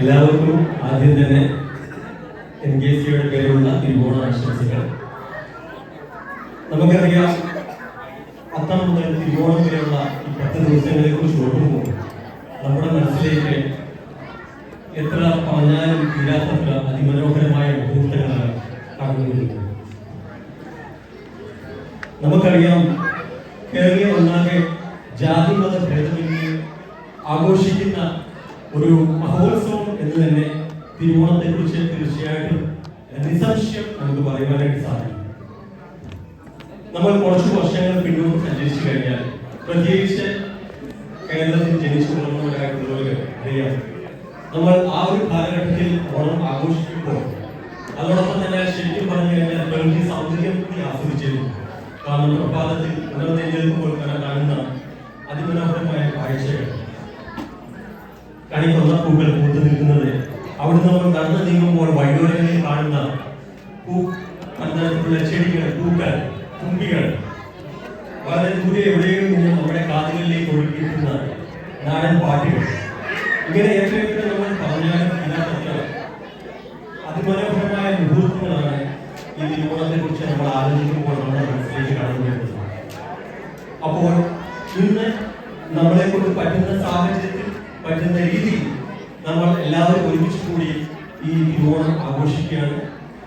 എല്ലാവർക്കും ആദ്യം തന്നെ NKCയുടെ പേരിലുള്ള തിരുവോണ ആശംസകൾ. നമുക്കറിയാം, അത്തം മുതൽ തിരുവോണം വരെയുള്ള ഈ 10 ദിവസങ്ങളെ കുറിച്ച് ഓർക്കുമ്പോൾ നമ്മുടെ മനസ്സിലേക്ക് എത്ര പറഞ്ഞാലും തീരാത്തത്ര അതിമനോഹരമായ മുഹൂർത്തങ്ങളാണ് കടന്നു വരുന്നത്. നമുക്കറിയാം, കേരളീയ ഒന്നാകെ ജാതി മത ഭേദമന്യേ ആഘോഷിക്കുന്ന ഒരു മഹോത്സവം എന്ന് തന്നെ തിരുവോണത്തെ കുറിച്ച് തീർച്ചയായിട്ടും നിസ്സംശയം നമുക്ക് പറയുവാനായിട്ട് സാധിക്കും. നമ്മൾ കുറച്ച് വർഷങ്ങൾ പിന്നോട്ട് സഞ്ചരിച്ചു കഴിഞ്ഞാൽ, പ്രത്യേകിച്ച് കേരളത്തിൽ ജനിച്ചു വളർന്നവരായിട്ടുള്ളവര് അറിയാം, നമ്മൾ ആ ഒരു കാലഘട്ടത്തിൽ ഓണം ആഘോഷിക്കുമ്പോൾ അതോടൊപ്പം തന്നെ ശരിക്കും പറഞ്ഞു കഴിഞ്ഞാൽ പ്രകൃതി സൗന്ദര്യം കൂടി ആസ്വദിച്ചിരുന്നു. കാരണം പ്രഭാതത്തിൽ ഉണർന്നെഴുന്നേൽക്കുമ്പോൾ കാണുന്ന അതിമനോഹരമായ കാഴ്ചകൾ, കണിക്കൊന്ന പൂക്കൾ പൂത്തു നിൽക്കുന്നത്, അവിടുന്ന് നമ്മൾ നടന്നു നീങ്ങുമ്പോൾ വഴിയോരങ്ങളിൽ കാണുന്ന പലതരത്തിലുള്ള ചെടികൾ, പൂക്കൾ, തുമ്പികൾ, വളരെ ദൂരെ എവിടെയും നിന്ന് നമ്മുടെ കാതുകളിലേക്ക് ഒഴുകിയിരിക്കുന്ന നാടൻ പാട്ടുകൾ, ഇങ്ങനെ എത്രയൊക്കെ നമ്മൾ പറഞ്ഞാലും ഇതിനകത്ത് അതിമനോഹരമായ മുഹൂർത്തങ്ങളാണ് ഈ തിരുവോണത്തെ കുറിച്ച് നമ്മൾ ആലോചിക്കുമ്പോൾ നമ്മുടെ മനസ്സിലേക്ക് കടന്നു വരുന്നത്. അപ്പോൾ ഇന്ന് നമ്മളെ കൊണ്ട് പറ്റുന്ന സാഹചര്യത്തിൽ, പറ്റുന്ന രീതിയിൽ നമ്മൾ എല്ലാവരും ഒരുമിച്ച് കൂടി ഈ തിരുവോണം ആഘോഷിക്കുകയാണ്.